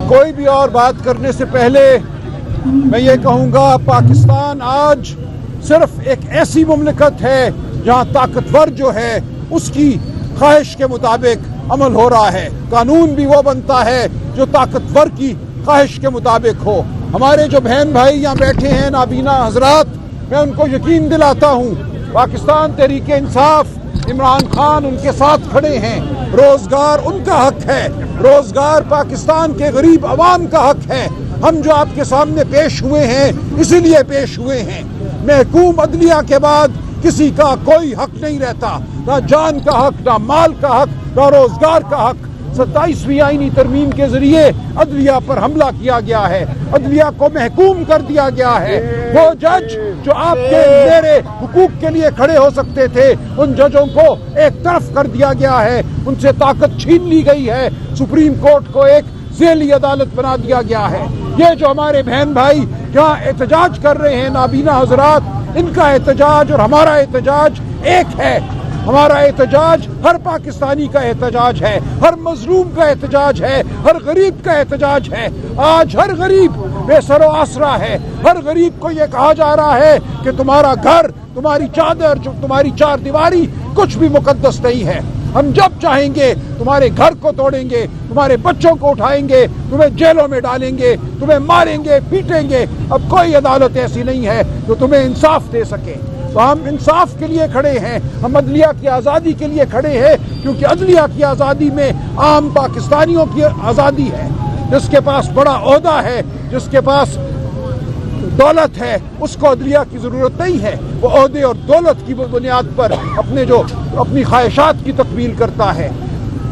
کوئی بھی اور بات کرنے سے پہلے میں یہ کہوں گا، پاکستان آج صرف ایک ایسی مملکت ہے جہاں طاقتور جو ہے اس کی خواہش کے مطابق عمل ہو رہا ہے. قانون بھی وہ بنتا ہے جو طاقتور کی خواہش کے مطابق ہو. ہمارے جو بہن بھائی یہاں بیٹھے ہیں نابینا حضرات، میں ان کو یقین دلاتا ہوں پاکستان تحریک انصاف، عمران خان ان کے ساتھ کھڑے ہیں. روزگار ان کا حق ہے، روزگار پاکستان کے غریب عوام کا حق ہے. ہم جو آپ کے سامنے پیش ہوئے ہیں اسی لیے پیش ہوئے ہیں. محکوم عدلیہ کے بعد کسی کا کوئی حق نہیں رہتا، نہ جان کا حق، نہ مال کا حق، نہ روزگار کا حق. 27ویں آئینی ترمیم کے ذریعے عدلیہ پر حملہ کیا گیا ہے، عدلیہ کو محکوم کر دیا گیا ہے. وہ جج جو آپ کے میرے حقوق کے لیے کھڑے ہو سکتے تھے، ان ججوں کو ایک طرف کر دیا گیا ہے، ان سے طاقت چھین لی گئی ہے. سپریم کورٹ کو ایک ذیلی عدالت بنا دیا گیا ہے. یہ جو ہمارے بہن بھائی جہاں احتجاج کر رہے ہیں نابینا حضرات، ان کا احتجاج اور ہمارا احتجاج ایک ہے. ہمارا احتجاج ہر پاکستانی کا احتجاج ہے، ہر مظلوم کا احتجاج ہے، ہر غریب کا احتجاج ہے. آج ہر غریب بے سر و آسرا ہے. ہر غریب کو یہ کہا جا رہا ہے کہ تمہارا گھر، تمہاری چادر، تمہاری چار دیواری کچھ بھی مقدس نہیں ہے. ہم جب چاہیں گے تمہارے گھر کو توڑیں گے، تمہارے بچوں کو اٹھائیں گے، تمہیں جیلوں میں ڈالیں گے، تمہیں ماریں گے، پیٹیں گے. اب کوئی عدالت ایسی نہیں ہے جو تمہیں انصاف دے سکے. تو ہم انصاف کے لیے کھڑے ہیں، ہم عدلیہ کی آزادی کے لیے کھڑے ہیں، کیونکہ عدلیہ کی آزادی میں عام پاکستانیوں کی آزادی ہے. جس کے پاس بڑا عہدہ ہے، جس کے پاس دولت ہے، اس کو عدلیہ کی ضرورت نہیں ہے. وہ عہدے اور دولت کی بنیاد پر اپنی خواہشات کی تکمیل کرتا ہے.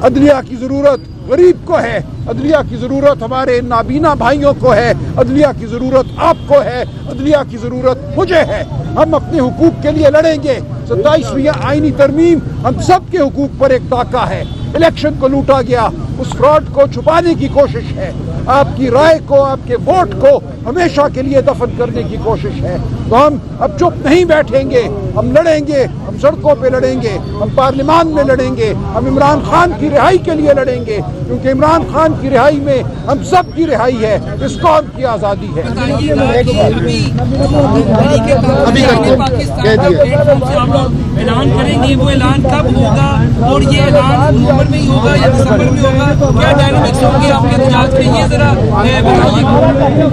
عدلیہ کی ضرورت غریب کو ہے، عدلیہ کی ضرورت ہمارے نابینا بھائیوں کو ہے، عدلیہ کی ضرورت آپ کو ہے، عدلیہ کی ضرورت مجھے ہے. ہم اپنے حقوق کے لیے لڑیں گے. 27ویں آئینی ترمیم ہم سب کے حقوق پر ایک ڈاکہ ہے. الیکشن کو لوٹا گیا، اس فراڈ کو چھپانے کی کوشش ہے. آپ کی رائے کو، آپ کے ووٹ کو ہمیشہ کے لیے دفن کرنے کی کوشش ہے. تو ہم اب چپ نہیں بیٹھیں گے، ہم لڑیں گے، ہم سڑکوں پہ لڑیں گے، ہم پارلیمان میں لڑیں گے، ہم عمران خان کی رہائی کے لیے لڑیں گے، کیونکہ عمران خان کی رہائی میں ہم سب کی رہائی ہے، اس قوم کی آزادی ہے. اعلان کریں گے، وہ اعلان کب ہوگا اور یہ اعلان نومبر میں ہی ہوگا یا دسمبر میں ہوگا؟ کیا ڈائنامکس ہوگی آپ کے احتجاج کے؟ یہ ذرا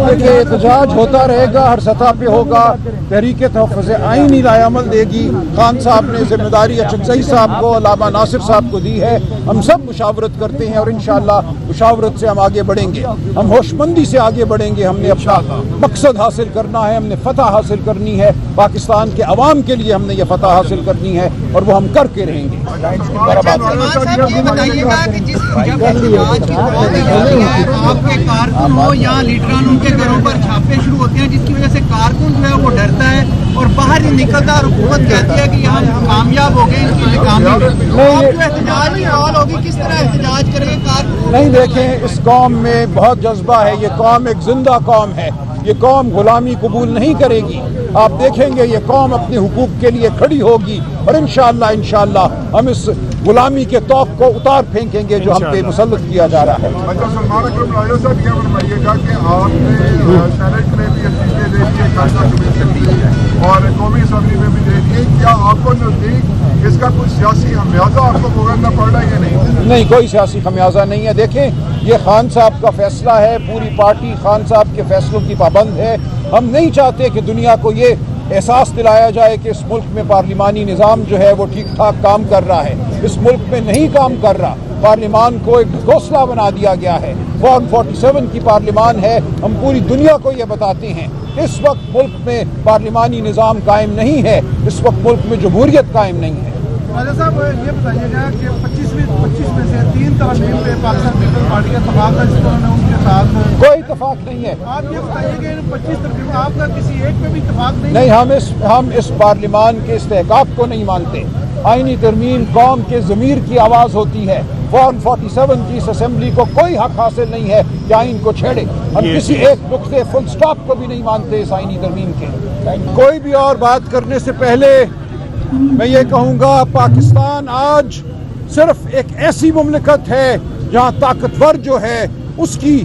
دیکھیے، احتجاج ہوتا رہے گا، ہر سطح پہ ہوگا. تحریک تحفظ آئینی رائے عمل دے گی. خان صاحب نے ذمہ داری اچکزئی صاحب کو، علامہ ناصر صاحب کو دی ہے. ہم سب مشاورت کرتے ہیں اور انشاءاللہ مشاورت سے ہم آگے بڑھیں گے، ہم ہوش مندی سے آگے بڑھیں گے. ہم نے اپنا مقصد حاصل کرنا ہے، ہم نے فتح حاصل کرنی ہے. پاکستان کے عوام کے لیے ہم نے یہ فتح حاصل کرنی ہے اور وہ ہم کر کے رہیں گے. آپ کے کارکنوں یا لیڈران ان کے گھروں پر چھاپے شروع ہوتے ہیں، جس کی وجہ سے کارکن جو ہے وہ ڈرتا ہے اور باہر نہیں نکلتا، اور حکومت کہتی ہے کہ ہم کامیاب ہو گئے ان کی ناکامی میں. آپ جو احتجاج کی حال ہوگی، کس طرح احتجاج کریں گے کارکن؟ نہیں، دیکھیں، اس قوم میں بہت جذبہ ہے. یہ قوم ایک زندہ قوم ہے. یہ قوم غلامی قبول نہیں کرے گی. آپ دیکھیں گے یہ قوم اپنے حقوق کے لیے کھڑی ہوگی اور انشاءاللہ ہم اس غلامی کے توق کو اتار پھینکیں گے جو ہم پہ مسلط کیا جا رہا ہے. سلمان اکرم راجہ صاحب، یہ فرمائیے گا کہ آپ نے سینٹ میں بھی عقیدے دے دیے، خالصہ کمیشن دی ہے اور قومی اسمبلی میں بھی دے دیے. کیا آپ کو نزدیک اس کا کوئی سیاسی خمیازہ آپ کو بھگتنا پڑ رہا ہے یا نہیں؟ نہیں، کوئی سیاسی خمیازہ نہیں ہے. دیکھیں، یہ خان صاحب کا فیصلہ ہے. پوری پارٹی خان صاحب کے فیصلوں کی پابند ہے. ہم نہیں چاہتے کہ دنیا کو یہ احساس دلایا جائے کہ اس ملک میں پارلیمانی نظام جو ہے وہ ٹھیک ٹھاک کام کر رہا ہے. اس ملک میں نہیں کام کر رہا. پارلیمان کو ایک گھوسلہ بنا دیا گیا ہے. فارم 47 کی پارلیمان ہے. ہم پوری دنیا کو یہ بتاتے ہیں اس وقت ملک میں پارلیمانی نظام قائم نہیں ہے. اس وقت ملک میں جمہوریت قائم نہیں ہے. راجہ صاحب، یہ بتائیے گا کہ 25 میں سے 3 ترامیم پہ پاکستان پیپلز پارٹی کا اتفاق ہے، جس نے ان کے ساتھ کوئی اتفاق نہیں ہے. آپ یہ بتائیے کہ 25 ترامیم آپ کا کسی ایک پہ بھی اتفاق نہیں؟ نہیں، ہم اس پارلیمان کے استحقاق کو نہیں مانتے. آئینی ترمیم قوم کے ضمیر کی آواز ہوتی ہے. فارم 47 کی اس اسمبلی کو کوئی حق حاصل نہیں ہے کہ آئین کو چھیڑے. ہم کسی ایک نقطے فل سٹاپ کو بھی نہیں مانتے اس آئینی ترمیم کے. کوئی بھی اور بات کرنے سے پہلے میں یہ کہوں گا، پاکستان آج صرف ایک ایسی مملکت ہے جہاں طاقتور جو ہے اس کی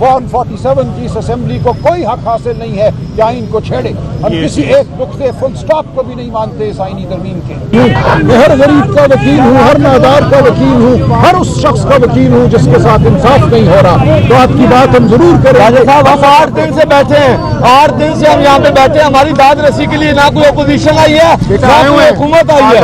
147 کی اس اسمبلی کو کوئی حق حاصل نہیں ہے کہ آئین کو چھیڑے. ہم کسی ایک نقطے فل سٹاپ کو بھی نہیں مانتے اس آئینی ترمیم کے. میں ہر غریب کا وکیل ہوں, ہر نادار کا وکیل ہوں, ہر اس شخص کا وکیل ہوں جس کے ساتھ انصاف نہیں ہو رہا. تو آپ کی بات ہم ضرور کریں گے. صاحب ہم 8 دن سے بیٹھے ہیں, 8 دن سے ہم یہاں پہ بیٹھے ہیں. ہماری داد رسی کے لیے نہ کوئی اپوزیشن آئی ہے نہ کوئی حکومت آئی ہے.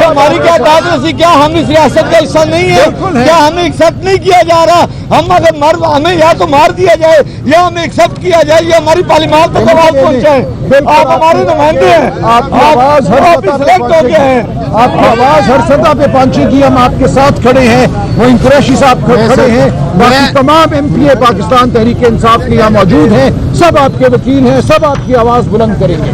ہماری کیا داد رسی, کیا ہم اس ریاست کا حصہ نہیں ہے, کیا ہمیں ایکسپٹ نہیں کیا جا رہا؟ ہم اگر ہمیں یا تو مار دیا جائے یا ہمیں ایکسپٹ کیا جائے یا ہماری پارلیمان تک آواز پہنچائیں. آپ ہمارے نمائندے ہیں, آپ کی آواز ہر سلیکٹ ہو گئے ہیں, آپ کی آواز ہر سطح پہ پہنچے گی. ہم آپ کے ساتھ کھڑے ہیں, وہ قریشی صاحب کھڑے ہیں, باقی تمام ایم پی اے پاکستان تحریک انصاف کے یہاں موجود ہیں. سب آپ کے وکیل ہیں, سب آپ کی آواز بلند کریں گے.